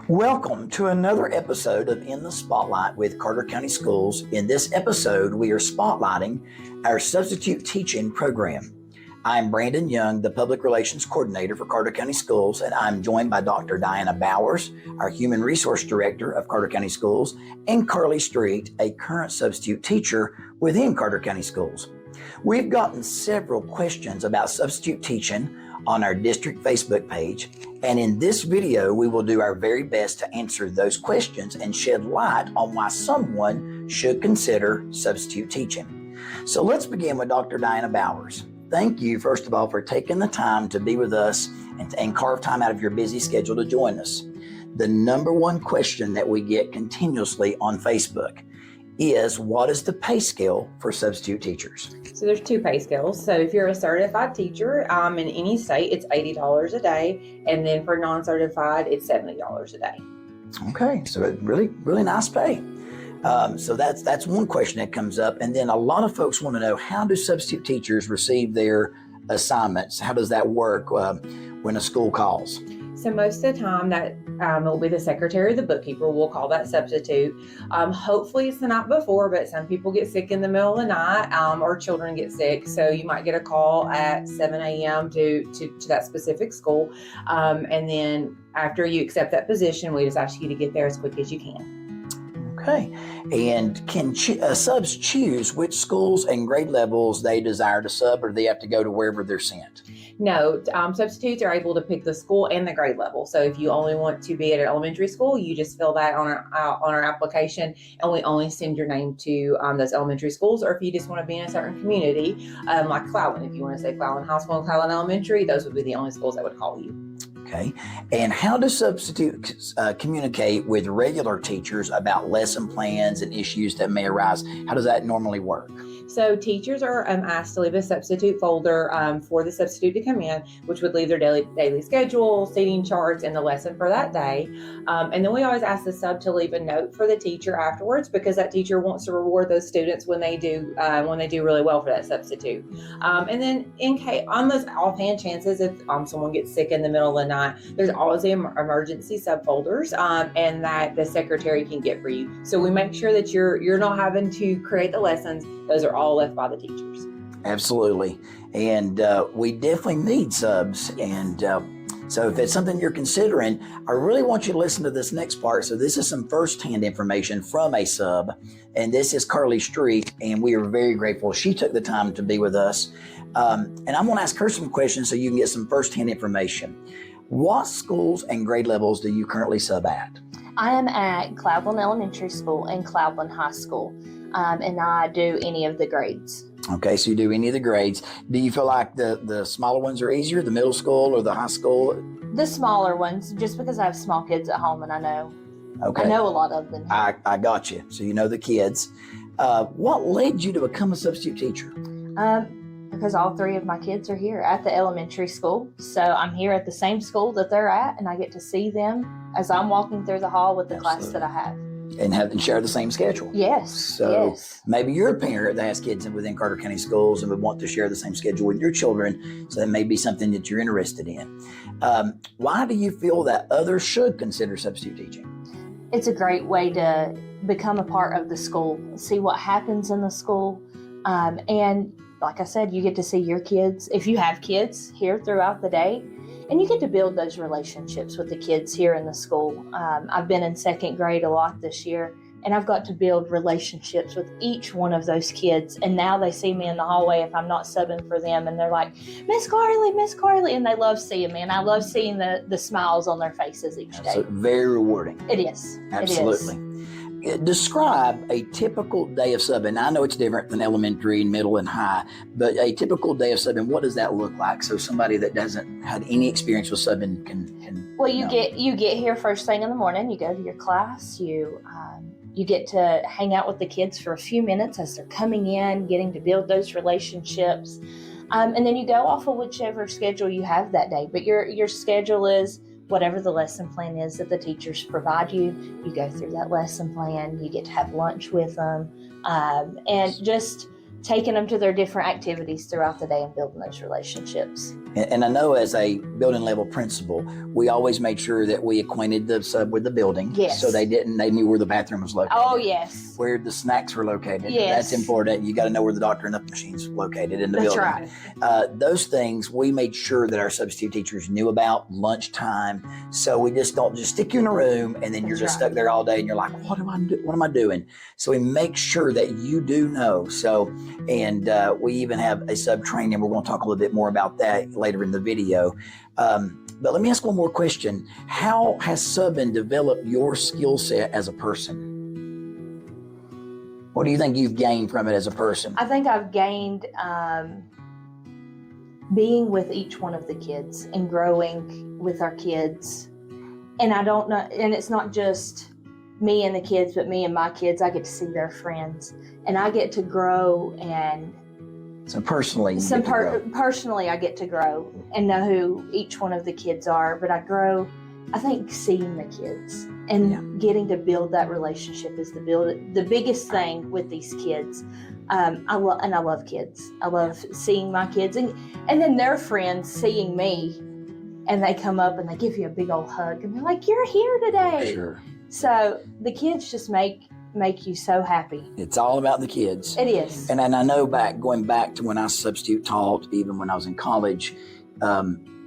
Welcome to another episode of In the Spotlight with Carter County Schools. In this episode, we are spotlighting our substitute teaching program. I'm Brandon Young, the Public Relations Coordinator for Carter County Schools, and I'm joined by Dr. Diana Bowers, our Human Resource Director of Carter County Schools, and Carly Street, a current substitute teacher within Carter County Schools. We've gotten several questions about substitute teaching on our district Facebook page, and in this video, we will do our very best to answer those questions and shed light on why someone should consider substitute teaching. So let's begin with Dr. Diana Bowers. Thank you, first of all, for taking the time to be with us and carve time out of your busy schedule to join us. The number one question that we get continuously on Facebook is, what is the pay scale for substitute teachers? So there's two pay scales. So if you're a certified teacher in any state, it's $80 a day. And then for non-certified, it's $70 a day. Okay, so really nice pay. So that's one question that comes up. And then a lot of folks want to know, how do substitute teachers receive their assignments? How does that work when a school calls? So most of the time that it'll be the secretary or the bookkeeper will call that substitute. Hopefully it's the night before, but some people get sick in the middle of the night or children get sick. So you might get a call at 7 a.m. to that specific school. And then after you accept that position, we just ask you to get there as quick as you can. Okay. And can subs choose which schools and grade levels they desire to sub, or do they have to go to wherever they're sent? No, substitutes are able to pick the school and the grade level. So if you only want to be at an elementary school, you just fill that on our application, and we only send your name to those elementary schools. Or if you just want to be in a certain community, like Cloudland, if you want to say Cloudland High School and Cloudland Elementary, those would be the only schools that would call you. Okay. And how do substitutes communicate with regular teachers about lesson plans and issues that may arise? How does that normally work? So teachers are asked to leave a substitute folder for the substitute to come in, which would leave their daily schedule, seating charts, and the lesson for that day. And then we always ask the sub to leave a note for the teacher afterwards, because that teacher wants to reward those students when they do really well for that substitute. And then on those offhand chances, if someone gets sick in the middle of the night, there's always the emergency subfolders and that the secretary can get for you. So we make sure that you're not having to create the lessons. Those are all left by the teachers. Absolutely. And we definitely need subs. And so if it's something you're considering, I really want you to listen to this next part. So this is some firsthand information from a sub. And this is Carly Street, and we are very grateful she took the time to be with us. And I'm going to ask her some questions so you can get some firsthand information. What schools and grade levels do you currently sub at? I am at Cloudland Elementary School and Cloudland High School, and I do any of the grades. Okay, so you do any of the grades. Do you feel like the smaller ones are easier, the middle school or the high school? The smaller ones, just because I have small kids at home and I know a lot of them. I got you. So you know the kids. What led you to become a substitute teacher? Because all three of my kids are here at the elementary school. So I'm here at the same school that they're at, and I get to see them as I'm walking through the hall with the class that I have. And share the same schedule. Yes. So maybe you're a parent that has kids within Carter County Schools and would want to share the same schedule with your children. So that may be something that you're interested in. Why do you feel that others should consider substitute teaching? It's a great way to become a part of the school, see what happens in the school, and like I said, you get to see your kids, if you have kids, here throughout the day, and you get to build those relationships with the kids here in the school. I've been in second grade a lot this year, and I've got to build relationships with each one of those kids. And now they see me in the hallway if I'm not subbing for them, and they're like, Miss Carly, and they love seeing me, and I love seeing the smiles on their faces each day. So very rewarding. It is. Absolutely. It is. Describe a typical day of subbing. I know it's different than elementary, middle, and high, but a typical day of subbing, what does that look like? So somebody that doesn't have any experience with subbing can Well, you get here first thing in the morning. You go to your class. You get to hang out with the kids for a few minutes as they're coming in, getting to build those relationships, and then you go off of whichever schedule you have that day. But your schedule is whatever the lesson plan is that the teachers provide you. You go through that lesson plan. You get to have lunch with them, and just taking them to their different activities throughout the day and building those relationships. And I know as a building level principal, we always made sure that we acquainted the sub with the building. Yes. So they knew where the bathroom was located. Oh, yes. Where the snacks were located. Yes. That's important. You got to know where the doctor and the machine's located in the That's building. right. Those things we made sure that our substitute teachers knew about. Lunchtime. So we just don't just stick you in a room and then you're just stuck there all day and you're like, what am I doing? So we make sure that you do know. So, and we even have a sub training. We're going to talk a little bit more about that later in the video. But let me ask one more question. How has subbing developed your skill set as a person? What do you think you've gained from it as a person? I think I've gained being with each one of the kids and growing with our kids. And I don't know, and it's not just me and the kids, but me and my kids. I get to see their friends and I get to grow. And so personally, personally, I get to grow and know who each one of the kids are. But I grow, I think, seeing the kids and getting to build that relationship is the biggest thing with these kids. I love kids. I love seeing my kids and then their friends seeing me, and they come up and they give you a big old hug and they're like, "You're here today." Sure. So the kids just make you so happy. It's all about the kids. It is. And I know going back to when I substitute taught, even when I was in college,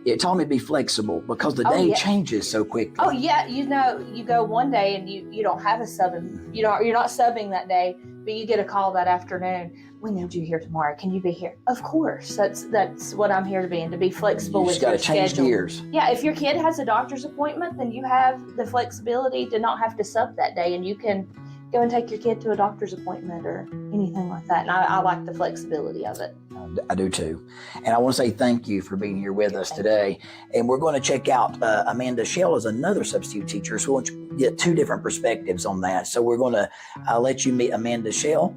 it taught me to be flexible because the day changes so quickly. Oh yeah, you go one day and you don't have a sub, and you're not subbing that day, but you get a call that afternoon. We need you here tomorrow. Can you be here? Of course. That's what I'm here to be, and to be flexible with your schedule. You just got to change gears. Yeah, if your kid has a doctor's appointment, then you have the flexibility to not have to sub that day, and you can go and take your kid to a doctor's appointment or anything like that. And I like the flexibility of it. I do too. And I want to say thank you for being here with us today. And we're going to check out Amanda Shell is another substitute teacher. So we want you to get two different perspectives on that. So we're going to let you meet Amanda Shell.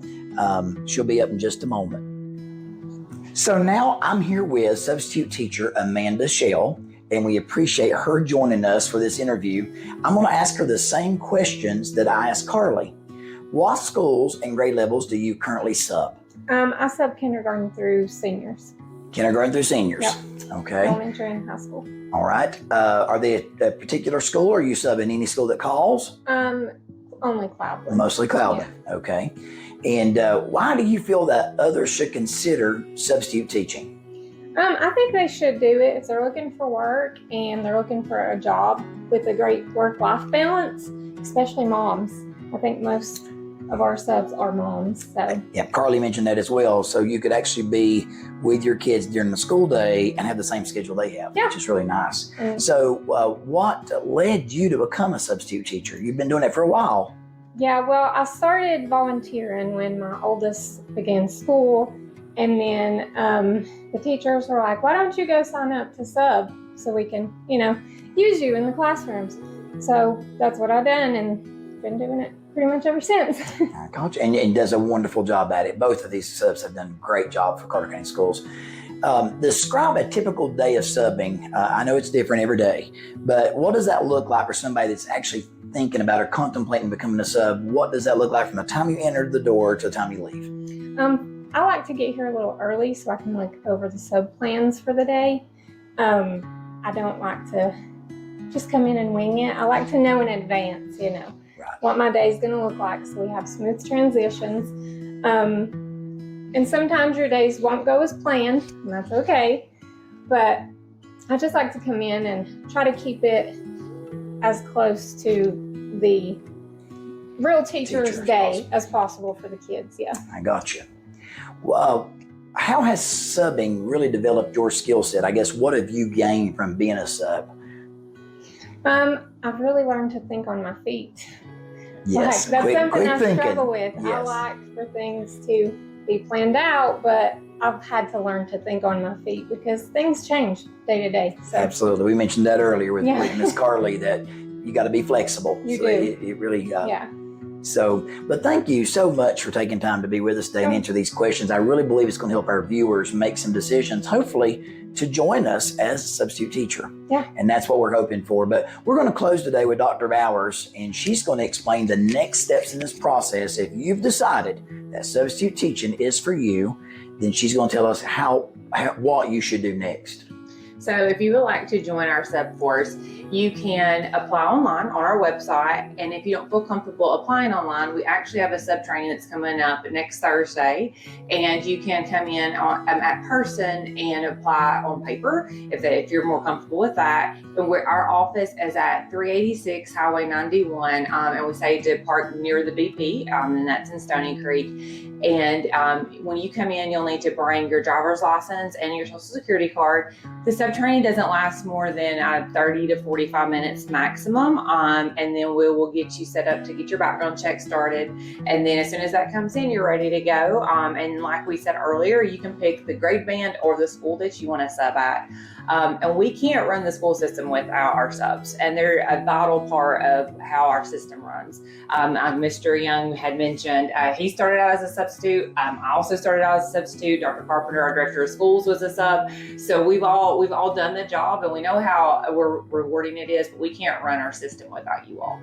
She'll be up in just a moment. So now I'm here with substitute teacher Amanda Shell, and we appreciate her joining us for this interview. I'm going to ask her the same questions that I asked Carly. What schools and grade levels do you currently sub? I sub kindergarten through seniors. Kindergarten through seniors. Yep. Okay. Elementary and high school. All right. Are they at a particular school, or are you subbing any school that calls? Only Cloudland. Mostly Cloudland. Yeah. Okay. And why do you feel that others should consider substitute teaching? I think they should do it if they're looking for work and they're looking for a job with a great work-life balance, especially moms. I think most of our subs are moms. So yeah, Carly mentioned that as well. So you could actually be with your kids during the school day and have the same schedule they have, which is really nice. Mm-hmm. So what led you to become a substitute teacher? You've been doing it for a while. Yeah, well, I started volunteering when my oldest began school. And then the teachers were like, why don't you go sign up to sub so we can, use you in the classrooms. So that's what I've done and been doing it pretty much ever since. I got you. And does a wonderful job at it. Both of these subs have done a great job for Carter County Schools. Describe a typical day of subbing. I know it's different every day, but what does that look like for somebody that's actually thinking about or contemplating becoming a sub? What does that look like from the time you enter the door to the time you leave? I like to get here a little early so I can look over the sub plans for the day. I don't like to just come in and wing it. I like to know in advance, what my day is going to look like so we have smooth transitions. And sometimes your days won't go as planned, and that's okay. But I just like to come in and try to keep it as close to the real teacher's day as possible for the kids, yeah. I got you. Well, how has subbing really developed your skill set? I guess, what have you gained from being a sub? I've really learned to think on my feet. Yes, that's quick something I thinking. struggle with. Yes. I like for things to be planned out, but I've had to learn to think on my feet because things change day to day. So. Absolutely. We mentioned that earlier with Miss Carly that you got to be flexible. You so do. It really So, but thank you so much for taking time to be with us today and answer these questions. I really believe it's going to help our viewers make some decisions, hopefully, to join us as a substitute teacher. Yeah. And that's what we're hoping for. But we're going to close today with Dr. Bowers, and she's going to explain the next steps in this process if you've decided that substitute teaching is for you, then she's going to tell us what you should do next. So if you would like to join our sub force, you can apply online on our website. And if you don't feel comfortable applying online, we actually have a sub training that's coming up next Thursday. And you can come in at person and apply on paper if you're more comfortable with that. And our office is at 386 Highway 91. And we say to park near the BP, and that's in Stony Creek. And when you come in, you'll need to bring your driver's license and your social security card. The sub training doesn't last more than 30 to 45 minutes maximum. And then we will get you set up to get your background check started. And then as soon as that comes in, you're ready to go. And like we said earlier, you can pick the grade band or the school that you want to sub at. And we can't run the school system without our subs. And they're a vital part of how our system runs. Mr. Young had mentioned he started out as a substitute. I also started out as a substitute. Dr. Carpenter, our director of schools, was a sub. So we've all done the job, and we know how rewarding it is, but we can't run our system without you all.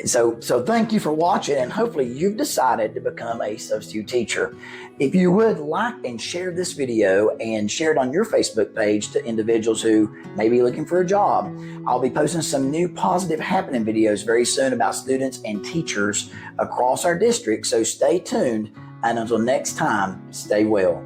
So thank you for watching, and hopefully you've decided to become a substitute teacher. If you would like and share this video and share it on your Facebook page to individuals who may be looking for a job. I'll be posting some new positive happening videos very soon about students and teachers across our district, so stay tuned, and until next time, stay well.